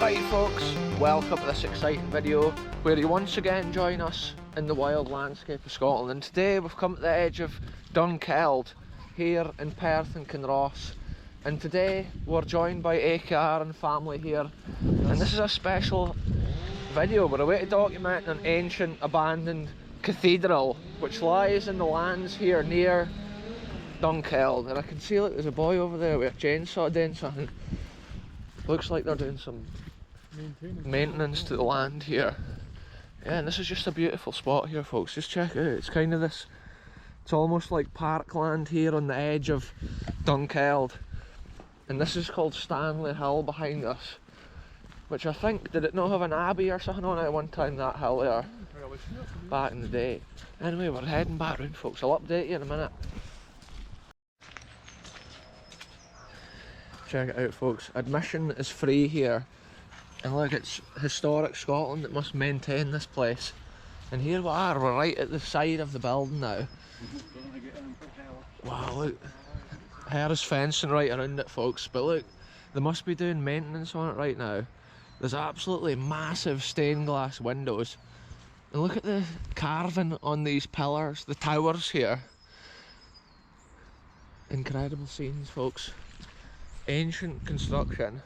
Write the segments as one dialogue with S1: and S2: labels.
S1: Right folks, welcome to this exciting video where you once again join us in the wild landscape of Scotland. And today we've come to the edge of Dunkeld here in Perth and Kinross. And today we're joined by AKR and family here. And this is a special video. We're away to document an ancient abandoned cathedral which lies in the lands here near Dunkeld. And I can see, look, there's a boy over there with a chainsaw doing something. Looks like they're doing some maintenance to the land here. Yeah, and this is just a beautiful spot here, folks. Just check it out. It's kind of this, it's almost like parkland here on the edge of Dunkeld. And this is called Stanley Hill behind us, which I think, did it not have an abbey or something on it at one time, that hill there, back in the day? Anyway, we're heading back round, folks. I'll update you in a minute. Check it out, folks. Admission is free here. And look, it's historic Scotland that must maintain this place. And here we are, we're right at the side of the building now. Wow, look. There is fencing right around it, folks. But look, they must be doing maintenance on it right now. There's absolutely massive stained glass windows. And look at the carving on these pillars, the towers here. Incredible scenes, folks. Ancient construction.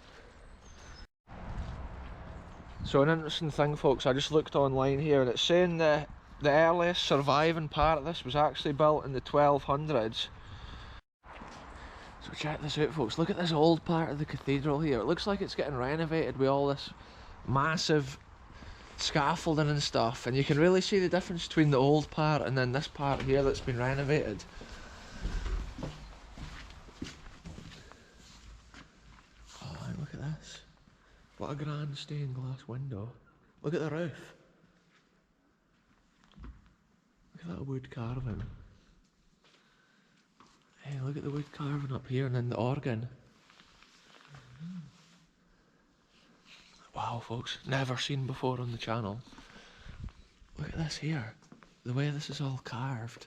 S1: So an interesting thing, folks, I just looked online here and it's saying the earliest surviving part of this was actually built in the 1200s. So check this out, folks. Look at this old part of the cathedral here. It looks like it's getting renovated with all this massive scaffolding and stuff, and you can really see the difference between the old part and then this part here that's been renovated. Look at this. What a grand stained glass window. Look at the roof. Look at that wood carving. Hey, look at the wood carving up here and then the organ. Wow, folks, never seen before on the channel. Look at this here. The way this is all carved.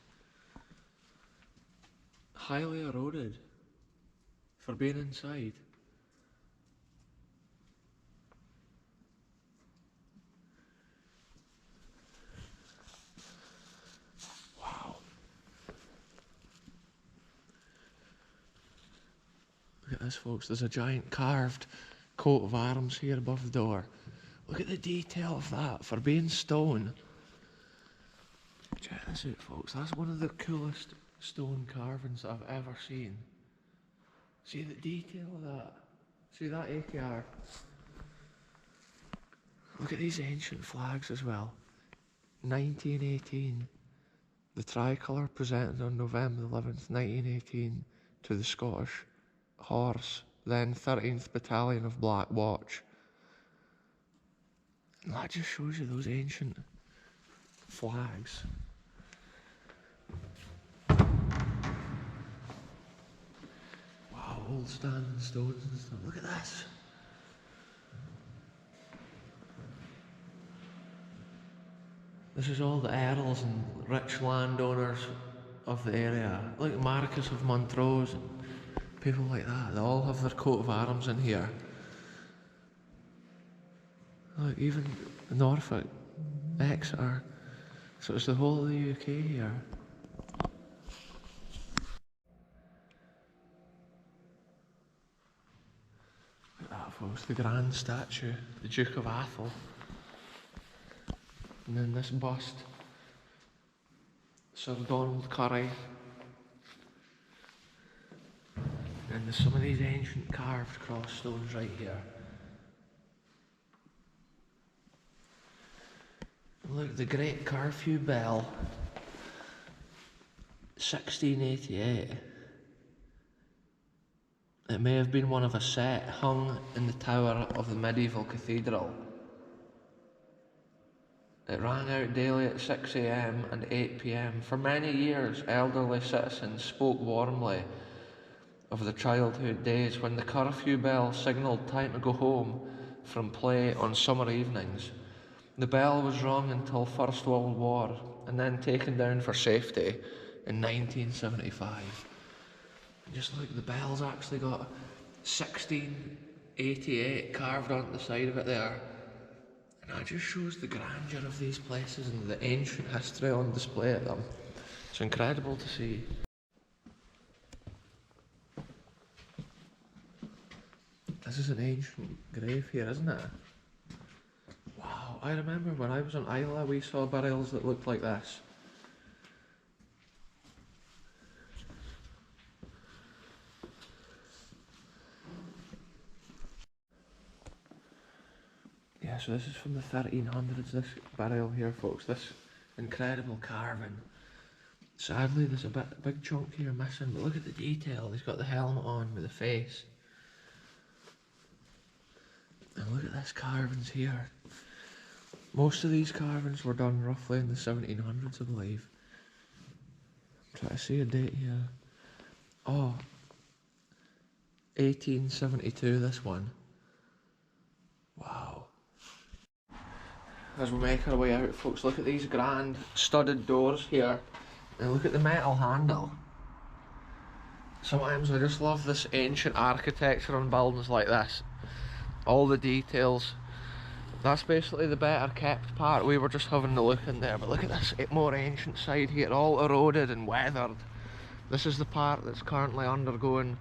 S1: Highly eroded for being inside. Look at this, folks. There's a giant carved coat of arms here above the door. Look at the detail of that for being stone. Check this out, folks. That's one of the coolest stone carvings I've ever seen. See the detail of that? See that AKR? Look at these ancient flags as well. 1918. The tricolour presented on November 11th, 1918 to the Scottish Horse, then 13th Battalion of Black Watch. And that just shows you those ancient flags. Wow, old standing stones and stuff. Look at this. This is all the earls and rich landowners of the area. Like Marquis of Montrose and people like that. They all have their coat of arms in here. Look, even Norfolk, Exeter. So it's the whole of the UK here. Look at that, folks. The grand statue, the Duke of Atholl. And then this bust, Sir Donald Currie. And there's some of these ancient carved cross stones right here. Look, the Great Curfew Bell, 1688. It may have been one of a set hung in the tower of the Medieval Cathedral. It rang out daily at 6 AM and 8 PM. For many years, elderly citizens spoke warmly of the childhood days when the curfew bell signalled time to go home from play on summer evenings. The bell was rung until First World War and then taken down for safety in 1975. And just look, the bell's actually got 16 88 carved onto the side of it there. And that just shows the grandeur of these places and the ancient history on display at them. It's incredible to see. This is an ancient grave here, isn't it? Wow, I remember when I was on Isla we saw burials that looked like this. Yeah, so this is from the 1300s, this burial here, folks. This incredible carving. Sadly, there's a big chunk here missing, but look at the detail. He's got the helmet on with the face. And look at this carvings here. Most of these carvings were done roughly in the 1700s, I believe. I'm trying to see a date here. Oh, 1872, this one. Wow. As we make our way out, folks, look at these grand studded doors here. And look at the metal handle. Sometimes I just love this ancient architecture on buildings like this. All the details. That's basically the better kept part. We were just having a look in there, but look at this more ancient side here, all eroded and weathered. This is the part that's currently undergoing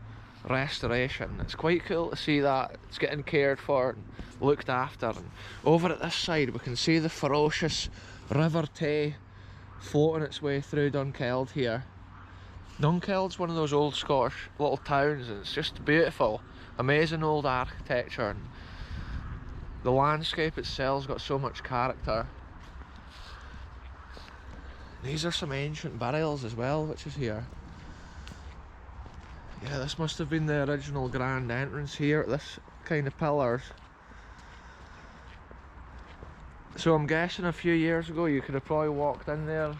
S1: restoration. It's quite cool to see that it's getting cared for and looked after. And over at this side we can see the ferocious River Tay floating its way through Dunkeld here. Dunkeld's one of those old Scottish little towns and it's just beautiful, amazing old architecture, and the landscape itself's got so much character. These are some ancient burials as well, which is here. Yeah, this must have been the original grand entrance here, this kind of pillars. So I'm guessing a few years ago you could have probably walked in there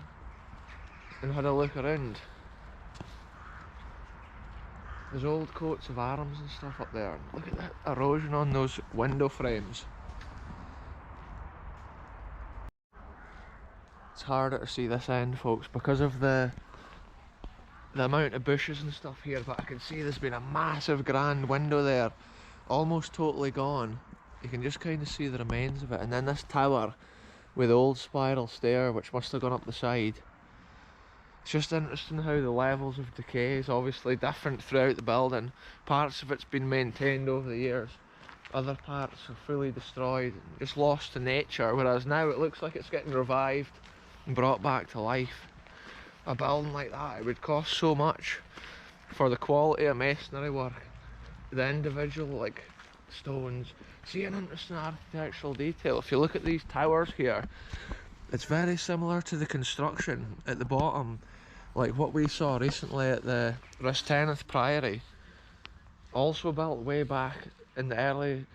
S1: and had a look around. There's old coats of arms and stuff up there. Look at that erosion on those window frames. It's harder to see this end, folks, because of the amount of bushes and stuff here, but I can see there's been a massive grand window there, almost totally gone. You can just kind of see the remains of it, and then this tower with the old spiral stair which must have gone up the side. It's just interesting how the levels of decay is obviously different throughout the building. Parts of it's been maintained over the years, other parts are fully destroyed and just lost to nature, whereas now it looks like it's getting revived and brought back to life. A building like that, it would cost so much for the quality of masonry work, the individual like stones. See an interesting architectural detail. If you look at these towers here, it's very similar to the construction at the bottom, like what we saw recently at the Ristenneth Priory, also built way back in the early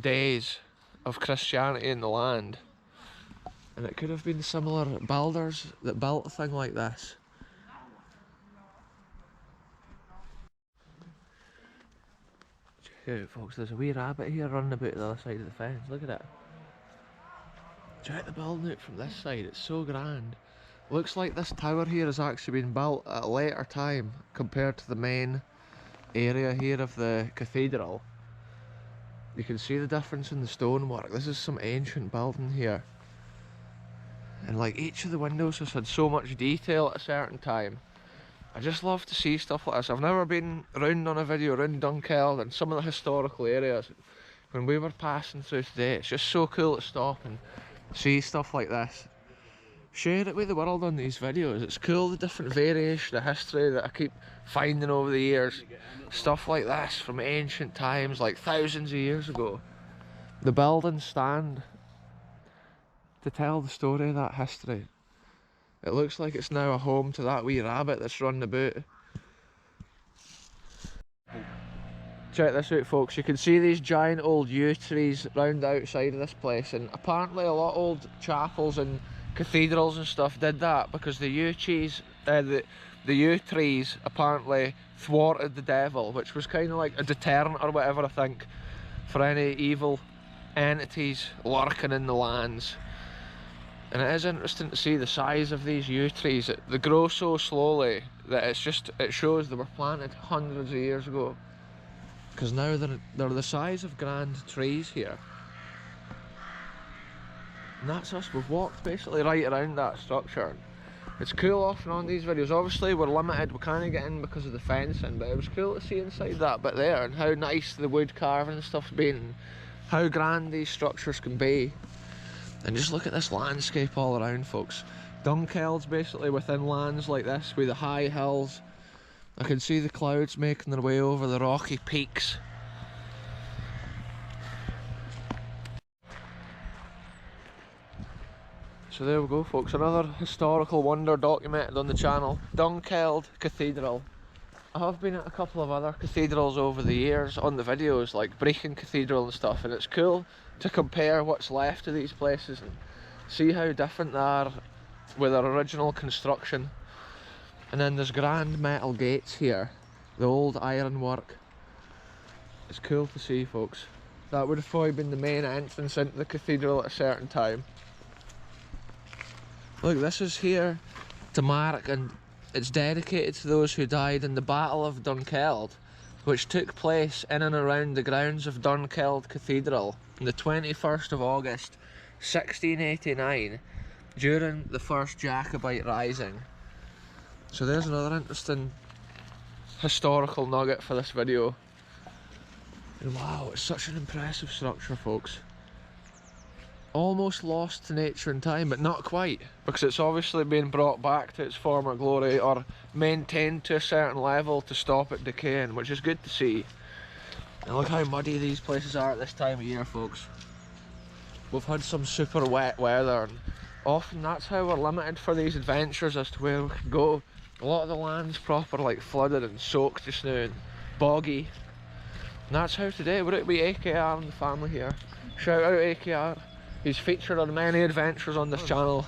S1: days of Christianity in the land. And it could have been similar builders that built a thing like this. Check out, folks, there's a wee rabbit here running about the other side of the fence. Look at it. Check the building out from this side, it's so grand. Looks like this tower here has actually been built at a later time compared to the main area here of the cathedral. You can see the difference in the stonework. This is some ancient building here. And like each of the windows has had so much detail at a certain time. I just love to see stuff like this. I've never been round on a video around Dunkeld and some of the historical areas. When we were passing through today, it's just so cool to stop and see stuff like this. Share it with the world on these videos. It's cool, the different variation of history that I keep finding over the years. Stuff like this from ancient times, like thousands of years ago. The buildings stand to tell the story of that history. It looks like it's now a home to that wee rabbit that's running about. Check this out, folks. You can see these giant old yew trees round the outside of this place, and apparently a lot of old chapels and cathedrals and stuff did that because the yew trees apparently thwarted the devil, which was kind of like a deterrent or whatever, I think, for any evil entities lurking in the lands. And it is interesting to see the size of these yew trees. They grow so slowly that it shows they were planted hundreds of years ago. because now they're the size of grand trees here. And that's us. We've walked basically right around that structure. It's cool off and on these videos. Obviously we're limited, we can't get in because of the fencing, but it was cool to see inside that bit there and how nice the wood carving and stuff's been, and how grand these structures can be. And just look at this landscape all around, folks. Dunkeld's basically within lands like this with the high hills. I can see the clouds making their way over the rocky peaks. So there we go, folks, another historical wonder documented on the channel. Dunkeld Cathedral. I have been at a couple of other cathedrals over the years on the videos, like Brecon Cathedral and stuff, and it's cool to compare what's left of these places and see how different they are with their original construction. And then there's grand metal gates here, the old ironwork. It's cool to see, folks. That would have probably been the main entrance into the cathedral at a certain time. Look, this is here to mark, and it's dedicated to those who died in the Battle of Dunkeld, which took place in and around the grounds of Dunkeld Cathedral on the 21st of August 1689 during the First Jacobite Rising. So there's another interesting historical nugget for this video. And wow, it's such an impressive structure, folks. Almost lost to nature and time, but not quite, because it's obviously been brought back to its former glory, or maintained to a certain level to stop it decaying, which is good to see. And look how muddy these places are at this time of year, folks. We've had some super wet weather, and often that's how we're limited for these adventures as to where we can go. A lot of the land's proper like flooded and soaked just now and boggy. And that's how today we're out with AKR and the family here. Shout out AKR. He's featured on many adventures on this channel.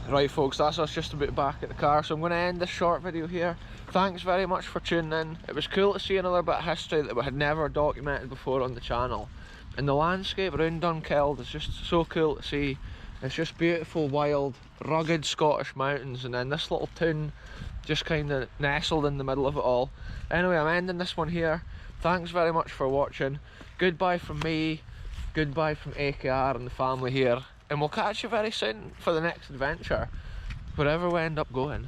S1: Right, folks, that's us just about back at the car, so I'm going to end this short video here. Thanks very much for tuning in. It was cool to see another bit of history that we had never documented before on the channel. And the landscape around Dunkeld is just so cool to see. It's just beautiful, wild, rugged Scottish mountains, and then this little town just kind of nestled in the middle of it all. Anyway, I'm ending this one here. Thanks very much for watching. Goodbye from me, goodbye from AKR and the family here, and we'll catch you very soon for the next adventure, wherever we end up going.